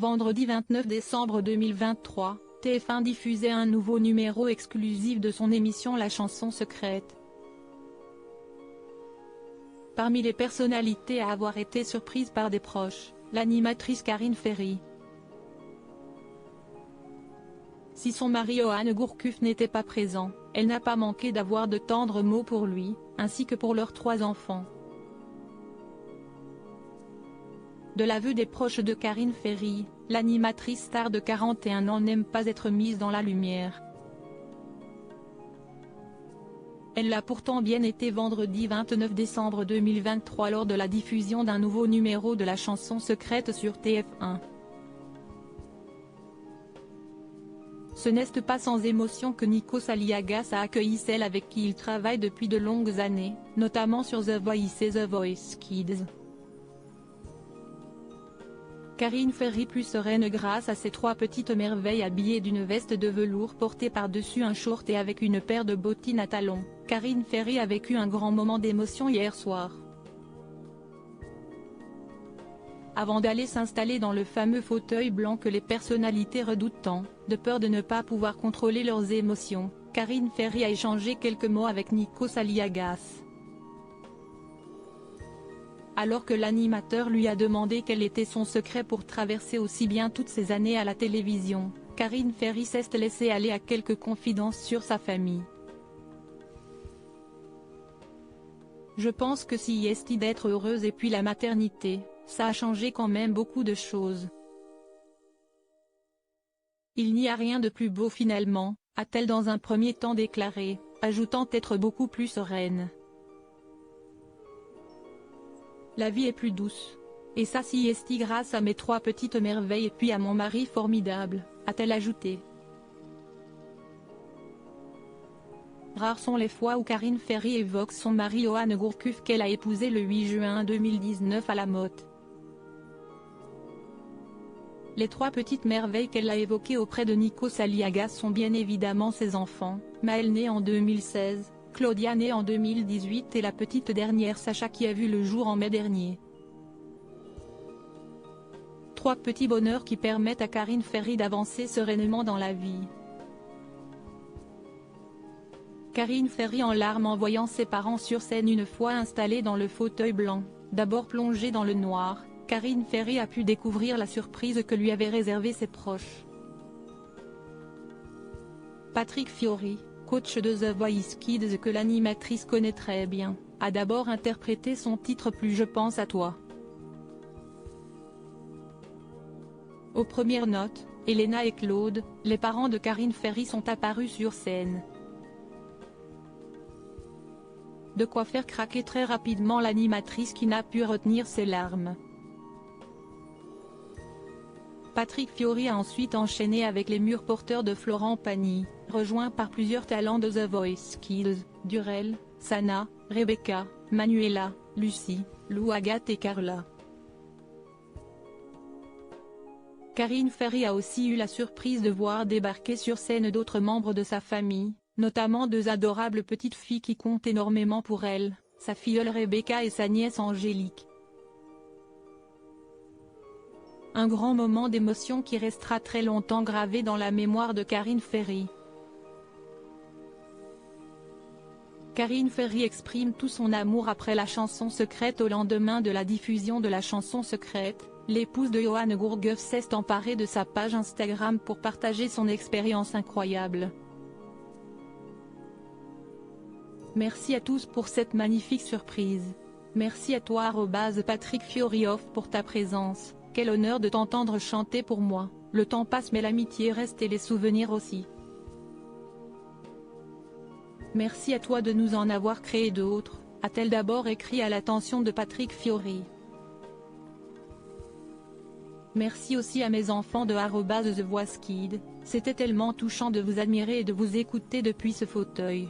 Vendredi 29 décembre 2023, TF1 diffusait un nouveau numéro exclusif de son émission La Chanson Secrète. Parmi les personnalités à avoir été surprises par des proches, l'animatrice Karine Ferry. Si son mari Johan Gourcuff n'était pas présent, elle n'a pas manqué d'avoir de tendres mots pour lui, ainsi que pour leurs 3 enfants. De l'aveu des proches de Karine Ferry, l'animatrice star de 41 ans n'aime pas être mise dans la lumière. Elle l'a pourtant bien été vendredi 29 décembre 2023 lors de la diffusion d'un nouveau numéro de La Chanson Secrète sur TF1. Ce n'est pas sans émotion que Nikos Aliagas a accueilli celle avec qui il travaille depuis de longues années, notamment sur The Voice et The Voice Kids. Karine Ferry plus sereine grâce à ses 3 petites merveilles habillées d'une veste de velours portée par-dessus un short et avec une paire de bottines à talons. Karine Ferry a vécu un grand moment d'émotion hier soir. Avant d'aller s'installer dans le fameux fauteuil blanc que les personnalités redoutent tant, de peur de ne pas pouvoir contrôler leurs émotions, Karine Ferry a échangé quelques mots avec Nikos Aliagas. Alors que l'animateur lui a demandé quel était son secret pour traverser aussi bien toutes ces années à la télévision, Karine Ferry s'est laissée aller à quelques confidences sur sa famille. Je pense que si est d'être heureuse et puis la maternité, ça a changé quand même beaucoup de choses. Il n'y a rien de plus beau finalement, a-t-elle dans un premier temps déclaré, ajoutant être beaucoup plus sereine. La vie est plus douce. Et ça si est grâce à mes 3 petites merveilles et puis à mon mari formidable, a-t-elle ajouté. Rares sont les fois où Karine Ferry évoque son mari Johan Gourcuff qu'elle a épousé le 8 juin 2019 à la Motte. Les 3 petites merveilles qu'elle a évoquées auprès de Nikos Aliagas sont bien évidemment ses enfants, Maëlle née en 2016, Claudia née en 2018 et la petite dernière Sacha qui a vu le jour en mai dernier. 3 petits bonheurs qui permettent à Karine Ferry d'avancer sereinement dans la vie. Karine Ferry en larmes en voyant ses parents sur scène une fois installés dans le fauteuil blanc, d'abord plongés dans le noir, Karine Ferry a pu découvrir la surprise que lui avaient réservée ses proches. Patrick Fiori, coach de The Voice Kids que l'animatrice connaît très bien, a d'abord interprété son titre Plus je pense à toi. Aux premières notes, Elena et Claude, les parents de Karine Ferry sont apparus sur scène. De quoi faire craquer très rapidement l'animatrice qui n'a pu retenir ses larmes. Patrick Fiori a ensuite enchaîné avec les murs porteurs de Florent Pagny, rejoint par plusieurs talents de The Voice Kids, Durel, Sana, Rebecca, Manuela, Lucie, Lou Agathe et Carla. Karine Ferry a aussi eu la surprise de voir débarquer sur scène d'autres membres de sa famille, notamment 2 adorables petites filles qui comptent énormément pour elle, sa filleule Rebecca et sa nièce Angélique. Un grand moment d'émotion qui restera très longtemps gravé dans la mémoire de Karine Ferry. Karine Ferry exprime tout son amour après La Chanson Secrète au lendemain de la diffusion de La Chanson Secrète. L'épouse de Johan Gourcuff s'est emparée de sa page Instagram pour partager son expérience incroyable. Merci à tous pour cette magnifique surprise. Merci à toi @Patrick Fiori pour ta présence. Quel honneur de t'entendre chanter pour moi. Le temps passe mais l'amitié reste et les souvenirs aussi. Merci à toi de nous en avoir créé d'autres, a-t-elle d'abord écrit à l'attention de Patrick Fiori. Merci aussi à mes enfants de @The Voice Kids, c'était tellement touchant de vous admirer et de vous écouter depuis ce fauteuil.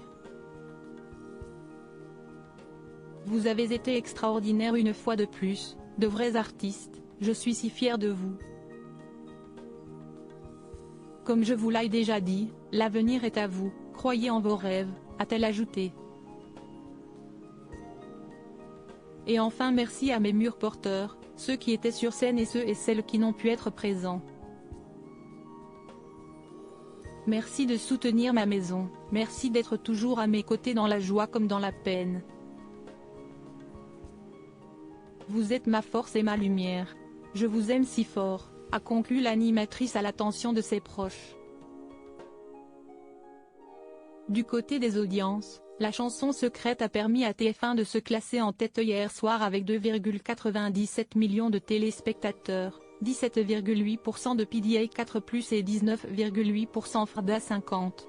Vous avez été extraordinaires une fois de plus, de vrais artistes, je suis si fière de vous. Comme je vous l'ai déjà dit, l'avenir est à vous, croyez en vos rêves, a-t-elle ajouté. Et enfin merci à mes murs porteurs, ceux qui étaient sur scène et ceux et celles qui n'ont pu être présents. Merci de soutenir ma maison, merci d'être toujours à mes côtés dans la joie comme dans la peine. Vous êtes ma force et ma lumière. Je vous aime si fort, a conclu l'animatrice à l'attention de ses proches. Du côté des audiences, la chanson secrète a permis à TF1 de se classer en tête hier soir avec 2,97 millions de téléspectateurs, 17,8% de PDA 4+, et 19,8% Frda 50.